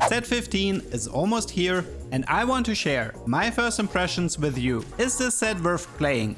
Set 15 is almost here and I want to share my first impressions with you. Is this set worth playing?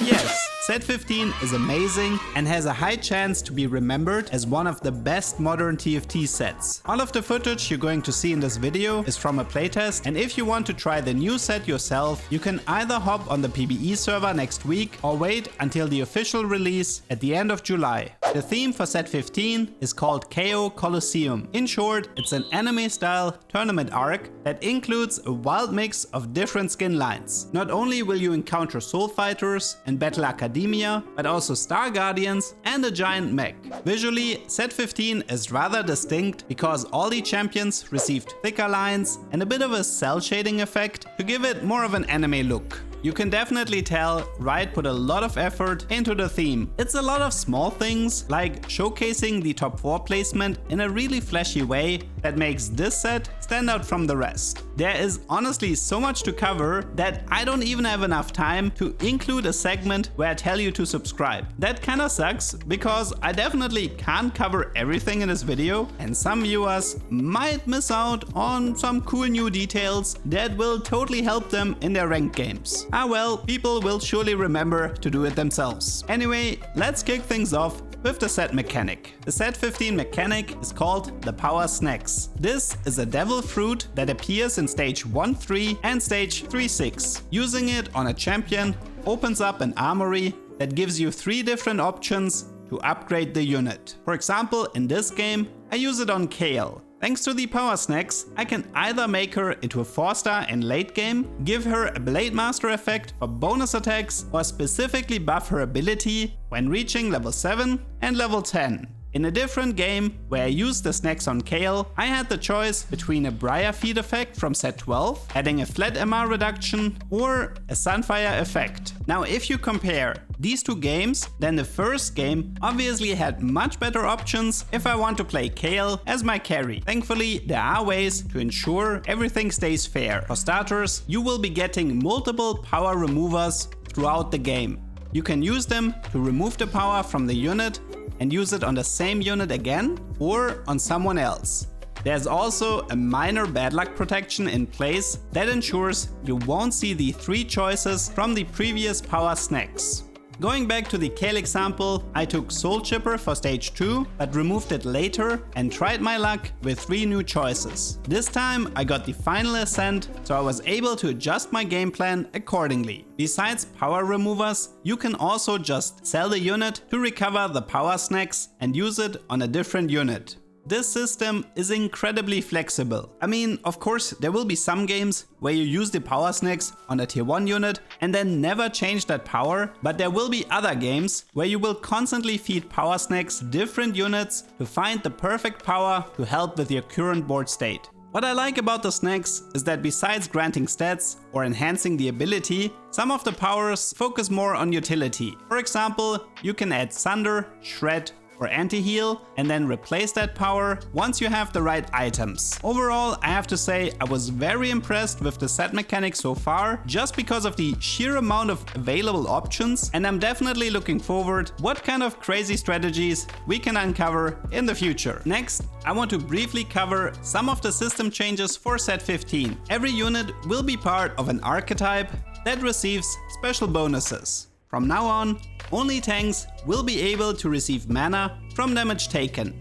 Yes, set 15 is amazing and has a high chance to be remembered as one of the best modern TFT sets. All of the footage you're going to see in this video is from a playtest, and if you want to try the new set yourself, you can either hop on the PBE server next week or wait until the official release at the end of July. The theme for set 15 is called K.O. Coliseum. In short, it's an anime-style tournament arc that includes a wild mix of different skin lines. Not only will you encounter soul fighters and battle academia, but also star guardians and a giant mech. Visually, set 15 is rather distinct because all the champions received thicker lines and a bit of a cel shading effect to give it more of an anime look. You can definitely tell Riot put a lot of effort into the theme. It's a lot of small things, like showcasing the top 4 placement in a really flashy way that makes this set stand out from the rest. There is honestly so much to cover that I don't even have enough time to include a segment where I tell you to subscribe. That kinda sucks, because I definitely can't cover everything in this video, and some viewers might miss out on some cool new details that will totally help them in their ranked games. Ah well, people will surely remember to do it themselves. Anyway, let's kick things off with the set mechanic. The set 15 mechanic is called the POWER SNAX. This is a devil fruit that appears in stage 1-3 and stage 3-6. Using it on a champion opens up an armory that gives you 3 different options to upgrade the unit. For example, in this game, I use it on K.O. Thanks to the POWER SNAX, I can either make her into a 4-star in late game, give her a Blade Master effect for bonus attacks, or specifically buff her ability when reaching level 7 and level 10. In a different game, where I used the snacks on K.O, I had the choice between a Briar Feed effect from set 12, adding a flat MR reduction, or a Sunfire effect. Now if you compare these two games, then the first game obviously had much better options if I want to play K.O as my carry. Thankfully, there are ways to ensure everything stays fair. For starters, you will be getting multiple power removers throughout the game. You can use them to remove the power from the unit and use it on the same unit again or on someone else. There's also a minor bad luck protection in place that ensures you won't see the 3 choices from the previous POWER SNAX. Going back to the Kale example, I took Soul Chipper for stage 2, but removed it later and tried my luck with 3 new choices. This time I got the final ascent, so I was able to adjust my game plan accordingly. Besides power removers, you can also just sell the unit to recover the POWER SNAX and use it on a different unit. This system is incredibly flexible. I mean, of course, there will be some games where you use the POWER SNAX on a tier 1 unit and then never change that power, but there will be other games where you will constantly feed POWER SNAX different units to find the perfect power to help with your current board state. What I like about the snacks is that besides granting stats or enhancing the ability, some of the powers focus more on utility. For example, you can add Thunder, Shred, or anti-heal and then replace that power once you have the right items. Overall, I have to say I was very impressed with the set mechanic so far, just because of the sheer amount of available options, and I'm definitely looking forward what kind of crazy strategies we can uncover in the future. Next, I want to briefly cover some of the system changes for set 15. Every unit will be part of an archetype that receives special bonuses. From now on, only tanks will be able to receive mana from damage taken.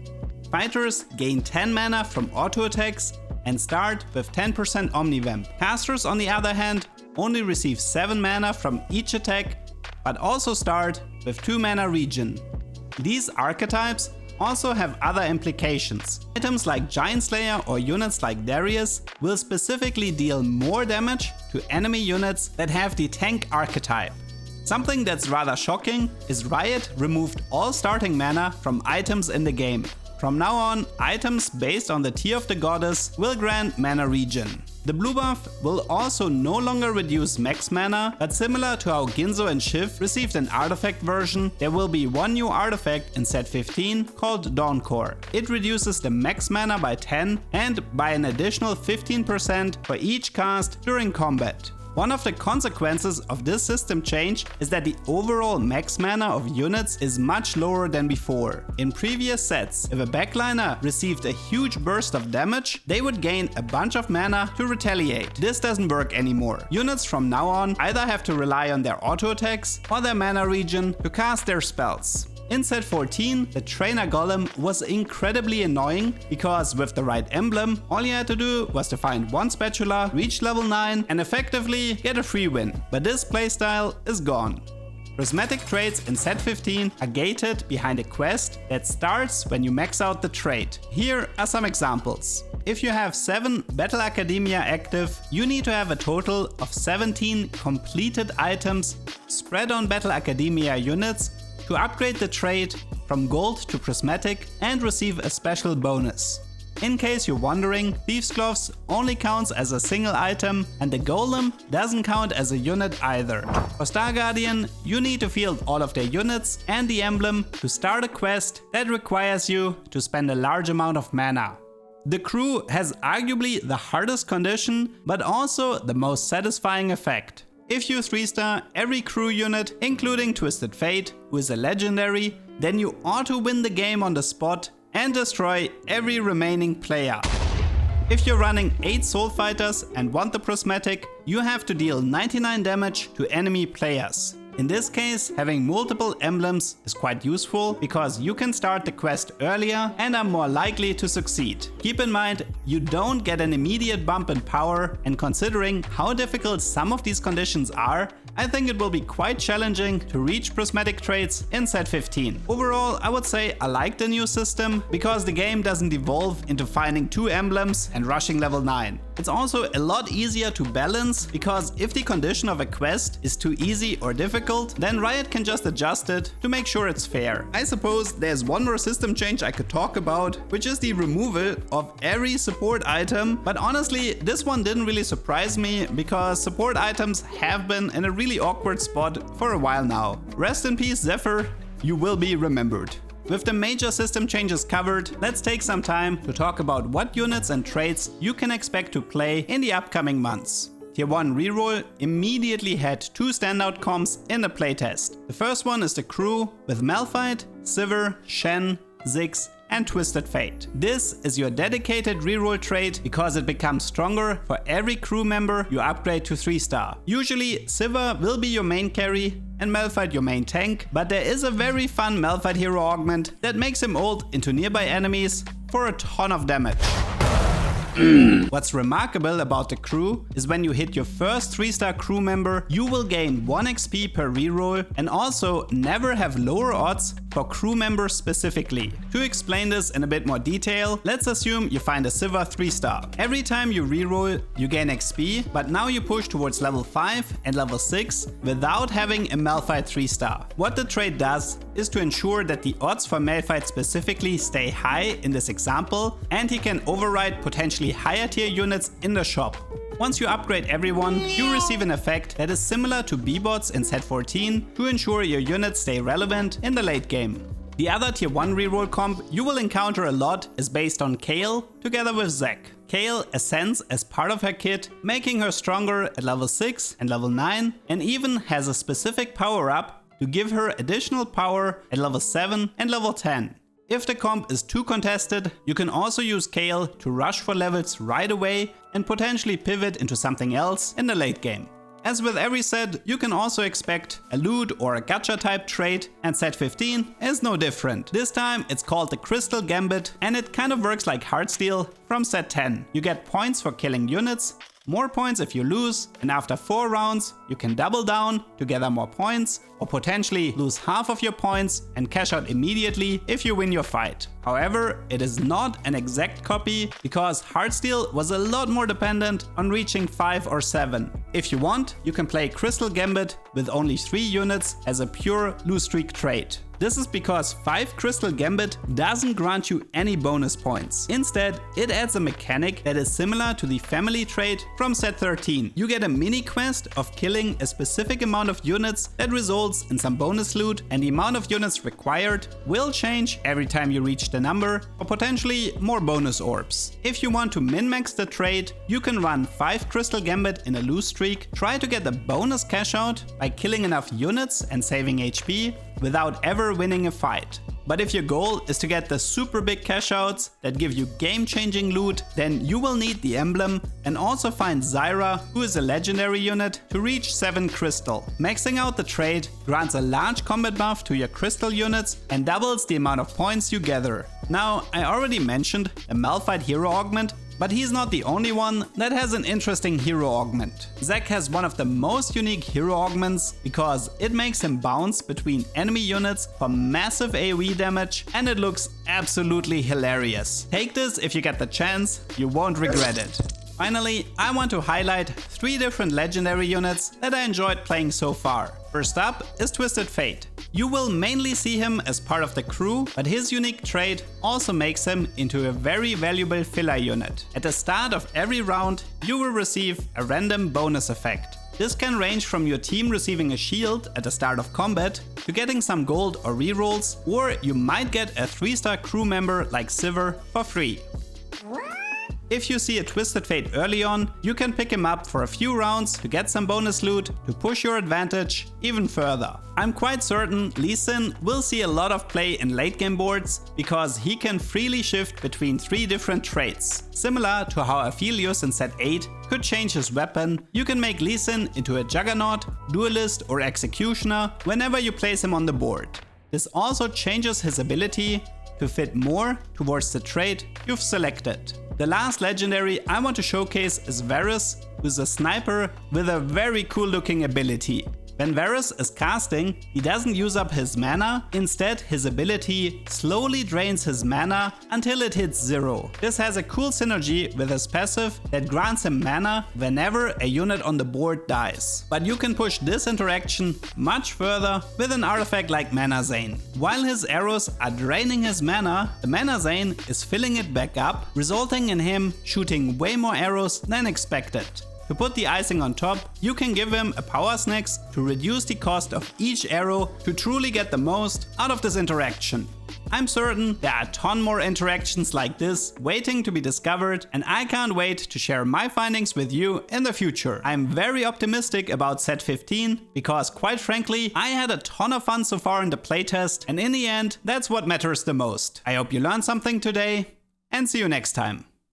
Fighters gain 10 mana from auto attacks and start with 10% Omnivamp. Casters, on the other hand, only receive 7 mana from each attack, but also start with 2 mana regen. These archetypes also have other implications. Items like Giant Slayer or units like Darius will specifically deal more damage to enemy units that have the tank archetype. Something that's rather shocking is Riot removed all starting mana from items in the game. From now on, items based on the tier of the goddess will grant mana regen. The Blubaf will also no longer reduce max mana, but similar to how Ginzo and Shiv received an artifact version, there will be one new artifact in set 15 called Dawncore. It reduces the max mana by 10 and by an additional 15% for each cast during combat. One of the consequences of this system change is that the overall max mana of units is much lower than before. In previous sets, if a backliner received a huge burst of damage, they would gain a bunch of mana to retaliate. This doesn't work anymore. Units from now on either have to rely on their auto attacks or their mana regen to cast their spells. In set 14, the trainer golem was incredibly annoying because with the right emblem, all you had to do was to find one spatula, reach level 9 and effectively get a free win. But this playstyle is gone. Prismatic traits in set 15 are gated behind a quest that starts when you max out the trait. Here are some examples. If you have 7 Battle Academia active, you need to have a total of 17 completed items spread on Battle Academia units to upgrade the trait from gold to prismatic and receive a special bonus. In case you're wondering, Thief's Gloves only counts as a single item and the golem doesn't count as a unit either. For Star Guardian, you need to field all of their units and the emblem to start a quest that requires you to spend a large amount of mana. The crew has arguably the hardest condition, but also the most satisfying effect. If you 3-star every crew unit, including Twisted Fate, who is a legendary, then you auto win the game on the spot and destroy every remaining player. If you're running 8 Soul Fighters and want the Prismatic, you have to deal 99 damage to enemy players. In this case, having multiple emblems is quite useful because you can start the quest earlier and are more likely to succeed. Keep in mind, you don't get an immediate bump in power, and considering how difficult some of these conditions are, I think it will be quite challenging to reach prismatic traits in set 15. Overall, I would say I like the new system because the game doesn't devolve into finding 2 emblems and rushing level 9. It's also a lot easier to balance because if the condition of a quest is too easy or difficult, then Riot can just adjust it to make sure it's fair. I suppose there's one more system change I could talk about, which is the removal of every support item, but honestly this one didn't really surprise me because support items have been in a really awkward spot for a while now. Rest in peace Zephyr, you will be remembered. With the major system changes covered, let's take some time to talk about what units and traits you can expect to play in the upcoming months. Tier 1 reroll immediately had 2 standout comps in the playtest. The first one is the crew with Malphite, Sivir, Shen, Ziggs and Twisted Fate. This is your dedicated reroll trait because it becomes stronger for every crew member you upgrade to 3-star. Usually Sivir will be your main carry and Malphite your main tank, but there is a very fun Malphite hero augment that makes him ult into nearby enemies for a ton of damage. What's remarkable about the crew is when you hit your first 3-star crew member, you will gain 1 XP per reroll and also never have lower odds for crew members specifically. To explain this in a bit more detail, let's assume you find a Sivir 3-star. Every time you reroll, you gain XP, but now you push towards level 5 and level 6 without having a Malphite 3-star. What the trait does is to ensure that the odds for Malphite specifically stay high in this example, and he can override potentially higher tier units in the shop. Once you upgrade everyone, you receive an effect that is similar to B-bots in set 14 to ensure your units stay relevant in the late game. The other tier 1 reroll comp you will encounter a lot is based on Kayle together with Zac. Kayle ascends as part of her kit, making her stronger at level 6 and level 9, and even has a specific power up to give her additional power at level 7 and level 10. If the comp is too contested, you can also use Kayle to rush for levels right away and potentially pivot into something else in the late game. As with every set, you can also expect a loot or a gacha type trait, and set 15 is no different. This time it's called the Crystal Gambit and it kind of works like Heartsteel from set 10. You get points for killing units, more points if you lose, and after 4 rounds you can double down to gather more points or potentially lose half of your points and cash out immediately if you win your fight. However, it is not an exact copy because Heartsteel was a lot more dependent on reaching 5 or 7. If you want, you can play Crystal Gambit with only 3 units as a pure loot streak trait. This is because 5 Crystal Gambit doesn't grant you any bonus points. Instead, it adds a mechanic that is similar to the family trait from set 13. You get a mini quest of killing a specific amount of units that results in some bonus loot, and the amount of units required will change every time you reach the number, or potentially more bonus orbs. If you want to min-max the trait, you can run 5 Crystal Gambit in a loot streak, try to get a bonus cash out by killing enough units and saving HP without ever winning a fight. But if your goal is to get the super big cash outs that give you game-changing loot, then you will need the emblem and also find Zyra, who is a legendary unit, to reach 7 crystal. Maxing out the trait grants a large combat buff to your crystal units and doubles the amount of points you gather. Now, I already mentioned a Malphite hero augment, but he's not the only one that has an interesting hero augment. Zac has one of the most unique hero augments because it makes him bounce between enemy units for massive AoE damage, and it looks absolutely hilarious. Take this if you get the chance, you won't regret it. Finally, I want to highlight 3 different legendary units that I enjoyed playing so far. First up is Twisted Fate. You will mainly see him as part of the crew, but his unique trait also makes him into a very valuable filler unit. At the start of every round, you will receive a random bonus effect. This can range from your team receiving a shield at the start of combat, to getting some gold or rerolls, or you might get a 3-star crew member like Sivir for free. If you see a Twisted Fate early on, you can pick him up for a few rounds to get some bonus loot to push your advantage even further. I'm quite certain Lee Sin will see a lot of play in late game boards because he can freely shift between 3 different traits. Similar to how Aphelios in set 8 could change his weapon, you can make Lee Sin into a Juggernaut, Duelist or Executioner whenever you place him on the board. This also changes his ability to fit more towards the trait you've selected. The last legendary I want to showcase is Varus, who's a sniper with a very cool looking ability. When Varus is casting, he doesn't use up his mana, instead his ability slowly drains his mana until it hits 0. This has a cool synergy with his passive that grants him mana whenever a unit on the board dies. But you can push this interaction much further with an artifact like Mana Zane. While his arrows are draining his mana, the Mana Zane is filling it back up, resulting in him shooting way more arrows than expected. To put the icing on top, you can give him a Power Snacks to reduce the cost of each arrow to truly get the most out of this interaction. I'm certain there are a ton more interactions like this waiting to be discovered, and I can't wait to share my findings with you in the future. I'm very optimistic about set 15 because, quite frankly, I had a ton of fun so far in the playtest, and in the end, that's what matters the most. I hope you learned something today, and see you next time.